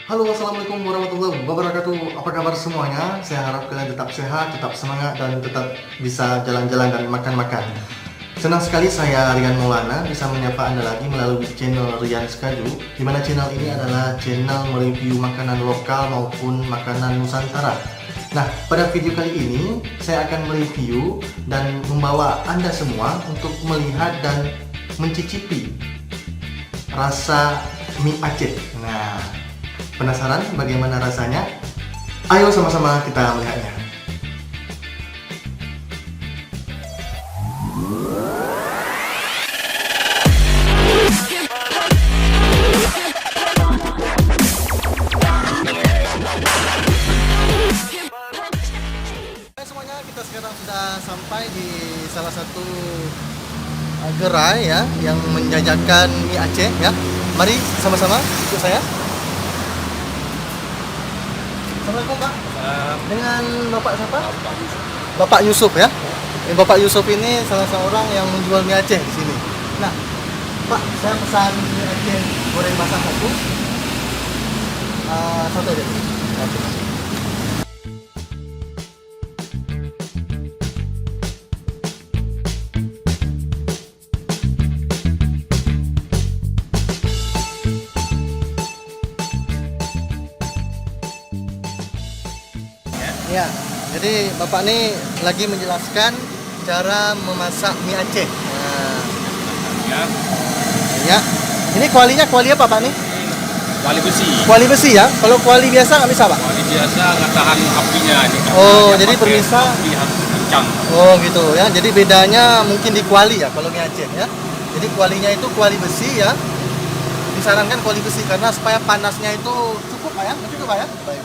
Halo, assalamualaikum warahmatullahi wabarakatuh. Apa kabar semuanya? Saya harap kalian tetap sehat, tetap semangat, dan tetap bisa jalan-jalan dan makan-makan. Senang sekali saya Rian Maulana bisa menyapa Anda lagi melalui channel Rian Skaju, di mana channel ini adalah channel mereview makanan lokal maupun makanan Nusantara. Nah, pada video kali ini saya akan mereview dan membawa Anda semua untuk melihat dan mencicipi rasa mie Aceh. Nah, penasaran bagaimana rasanya? Ayo sama-sama kita melihatnya. Semuanya, kita sekarang sudah sampai di salah satu gerai ya yang menjajakan mie Aceh ya. Mari sama-sama ikut saya. Assalamualaikum Pak. Dengan Bapak siapa? Bapak Yusuf ya. Bapak Yusuf ini salah seorang yang menjual mie Aceh di sini. Nah, Pak, saya pesan mie Aceh goreng basah satu. Satu aja. Oke. Ya, jadi Bapak ini lagi menjelaskan cara memasak mie Aceh. Nah, Ya, ya. Ini kualinya kuali apa Pak nih? kuali besi. Kuali besi ya. Kalau kuali biasa nggak bisa Pak? Kuali biasa nggak tahan apinya ini. Oh, Dia jadi pakai pemirsa. api harus kencang. Oh gitu ya. Jadi bedanya mungkin di kuali ya kalau mie Aceh ya. Jadi kualinya itu kuali besi ya. Disarankan kuali besi karena supaya panasnya itu cukup Pak ya. Cukup Pak ya. Baik.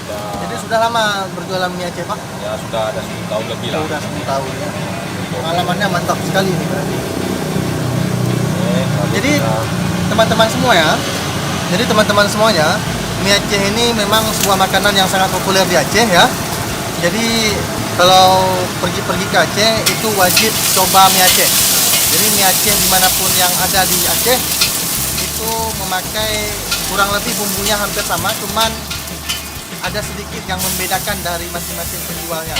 Jadi sudah lama berjualan mie Aceh Pak? Ya sudah ada 10 tahun lebih lah. Sudah 10 tahun ya. Pengalamannya mantap sekali nih berarti. Lalu Jadi kita- teman-teman semua ya. Jadi teman-teman semuanya, mie Aceh ini memang sebuah makanan yang sangat populer di Aceh ya. Jadi kalau pergi-pergi ke Aceh itu wajib coba mie Aceh. Jadi mie Aceh dimanapun yang ada di Aceh itu memakai kurang lebih bumbunya hampir sama, cuman ada sedikit yang membedakan dari masing-masing penjualnya.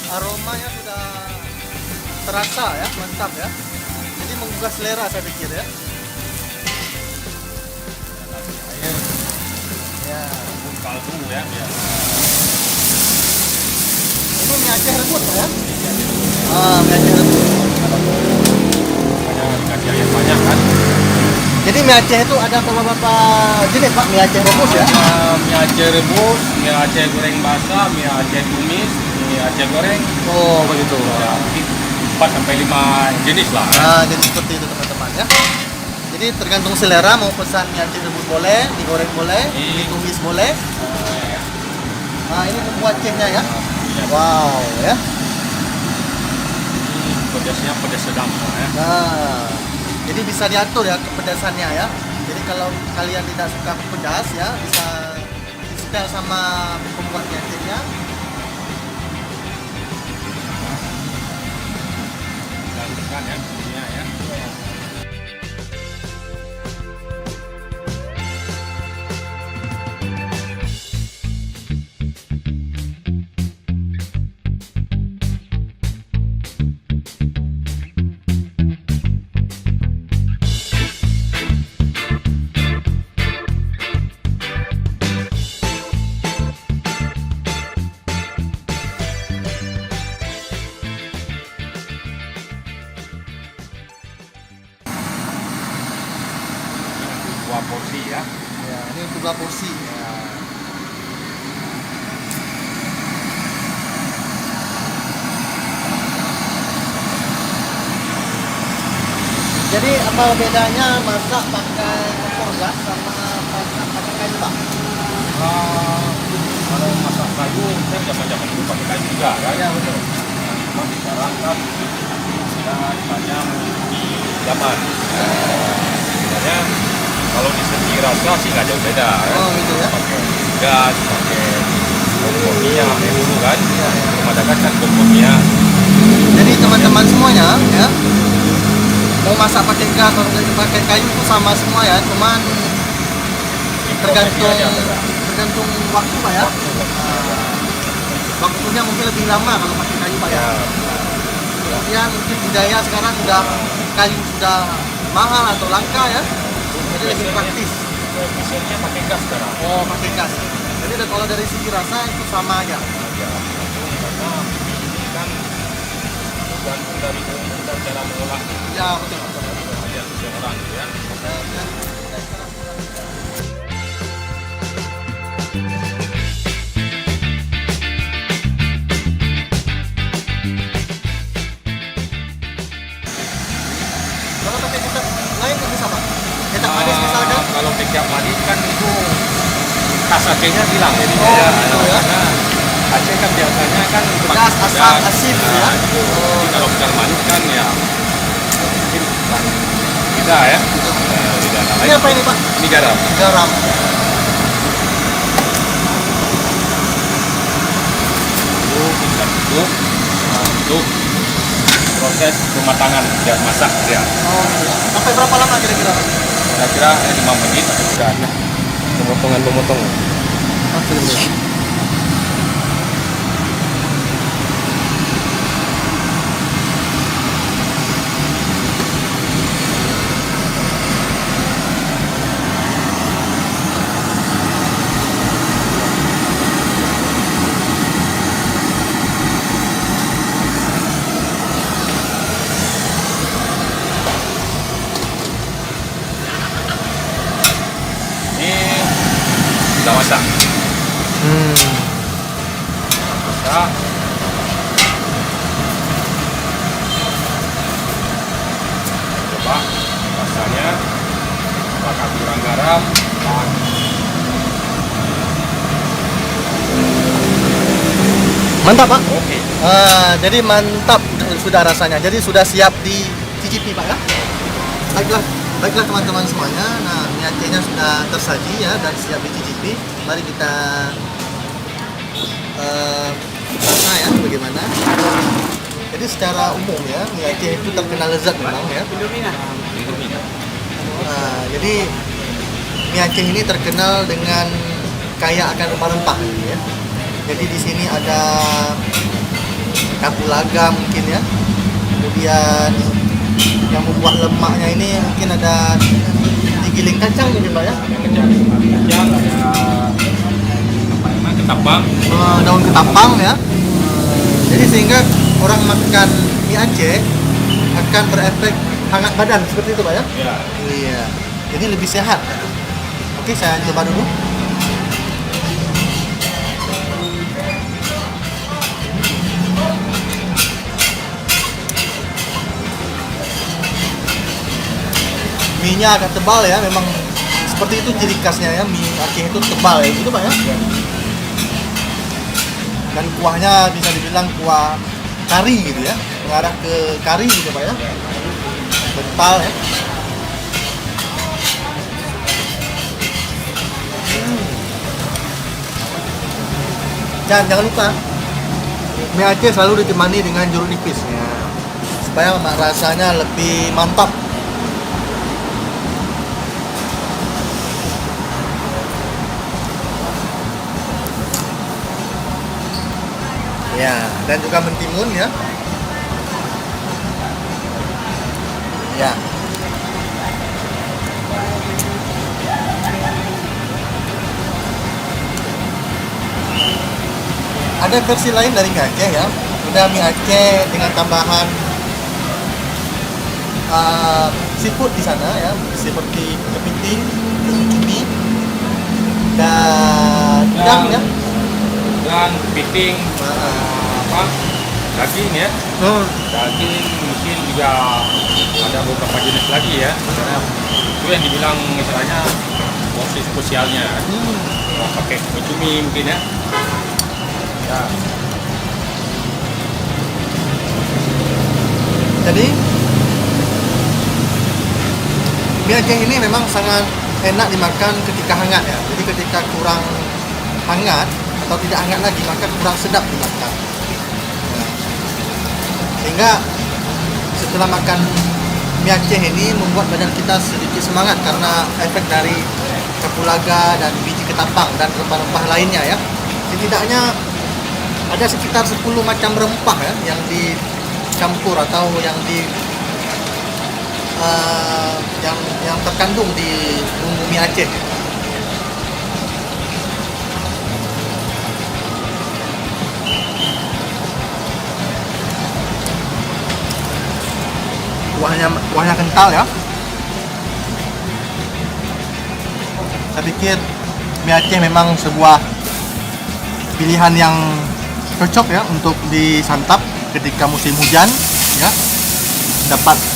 Aromanya sudah terasa ya, mantap ya. Jadi menggugah selera saya pikir ya. air Ya. kaldu ya. Ini mie Aceh rebus Pak, ya? Mie Aceh rebus. Makanya dikasih air banyak kan. Jadi mie Aceh itu ada beberapa jenis Pak, mie Aceh rebus ya? Mie Aceh rebus, mie Aceh goreng basah, mie Aceh tumis, mie Aceh goreng. Oh begitu. Ya, mungkin 4 sampai 5 jenis lah. Nah jadi seperti itu teman-teman ya. Jadi tergantung selera mau pesan mie Aceh rebus boleh, digoreng boleh, ditumis boleh. Nah ini bumbu Acehnya ya. Wow ya. Ini pedasnya pedas sedang ya. Nah jadi bisa diatur ya kepedasannya ya. Jadi kalau kalian tidak suka pedas ya bisa disetel sama pembuat mie Acehnya. Dan tekan ya, bumbunya ya. Jadi apa bedanya masak pakai kompor gas sama masak pakai kayu Pak? Kalau masak kayu, kan zaman-zaman dulu pakai kayu juga kan? Ya betul. Cuma sekarang kan kita banyak di zaman. Sebenarnya kalau di segi rasa sih nggak jauh beda kan? Oh gitu ya. Pakai gas, pakai kompor minyak dulu kan? Iya, iya. Belum ada kan kompor minyak. Jadi teman-teman semuanya ya, mau masak pakai gas atau pakai kayu itu sama semua ya, cuman tergantung waktu Pak ya. Waktunya mungkin lebih lama kalau pakai kayu Pak ya. Kemudian mungkin budaya sekarang udah kayu sudah mahal atau langka ya, jadi lebih praktis. Biasanya pakai gas sekarang. Oh pakai gas. Jadi kalau dari segi rasa itu sama aja. Ya, karena ini kan tergantung dari umur dan cara mengolah Ya betul. keahlian seseorang ya. Kalau pakai kecap lain nggak bisa Pak? Kecap manis misalkan? Kalau kecap manis kan itu khas Acehnya bilang jadi Oh, gitu ya. karena Aceh kan biasanya kan Pedas, asam, asin ya. Itu. Jadi kalau kecap manis kan ya mungkin beda ya. Beda Ini namanya. apa ini Pak? Ini garam. Garam. Itu kita tutup untuk proses pematangan biar masak ya. Oh gitu ya. Sampai berapa lama kira-kira Pak? Kira-kira 5 menit atau sudah ada pemotongan-pemotongan. Ini sudah masak. Masak. Coba rasanya apakah kurang garam? Mantap Pak. Oke. Jadi mantap sudah rasanya. Jadi sudah siap dicicipi Pak ya. Baiklah teman-teman semuanya. Nah, mie Acehnya sudah tersaji ya dan siap dicicipi. Mari kita rasa ya bagaimana. Jadi secara umum ya mie Aceh itu terkenal lezat memang ya. Nah, jadi mie Aceh ini terkenal dengan kaya akan rempah-rempah ya. Jadi di sini ada kapulaga mungkin ya. Kemudian yang membuat lemaknya ini mungkin ada digiling kacang mungkin Pak ya. Kacang, ada apa namanya ketapang. Daun ketapang ya. Jadi sehingga orang makan mie Aceh akan berefek hangat badan seperti itu Pak ya. Ya. Iya. Jadi lebih sehat. Oke, saya coba dulu. Mie-nya agak tebal ya, memang seperti itu ciri khasnya ya, mie Aceh itu tebal ya, gitu Pak ya. Dan kuahnya bisa dibilang kuah kari gitu ya, mengarah ke kari gitu Pak ya. Kental ya. Dan jangan lupa mie Aceh selalu ditemani dengan jeruk nipis ya, supaya rasanya lebih mantap. Ya, dan juga mentimun ya. Ya. Ada versi lain dari mie Aceh ya. Ada mie Aceh dengan tambahan seafood di sana ya, seperti kepiting, cumi, dan udang ya. Dan kepiting, apa? Daging ya. Hmm. Daging mungkin juga ada beberapa jenis lagi ya. Misalnya itu yang dibilang misalnya porsi spesialnya. Pakai cumi mungkin ya. Ya. Jadi mie Aceh ini memang sangat enak dimakan ketika hangat ya. Jadi ketika kurang hangat atau tidak hangat lagi maka kurang sedap dimakan. Nah, sehingga setelah makan mie Aceh ini membuat badan kita sedikit semangat karena efek dari kapulaga dan biji ketapang dan rempah-rempah lainnya ya. Setidaknya ada sekitar 10 macam rempah ya yang dicampur atau yang yang terkandung di bumbu mie Aceh. Kuahnya kental ya. Saya pikir mie Aceh memang sebuah pilihan yang cocok ya untuk disantap ketika musim hujan ya.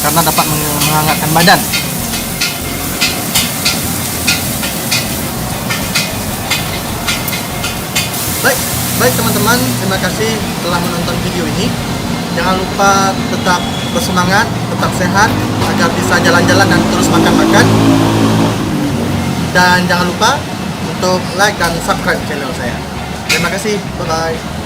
Karena dapat menghangatkan badan. Baik teman-teman, terima kasih telah menonton video ini. Jangan lupa tetap bersemangat, tetap sehat agar bisa jalan-jalan dan terus makan-makan. Dan jangan lupa untuk like dan subscribe channel saya. Terima kasih, bye-bye.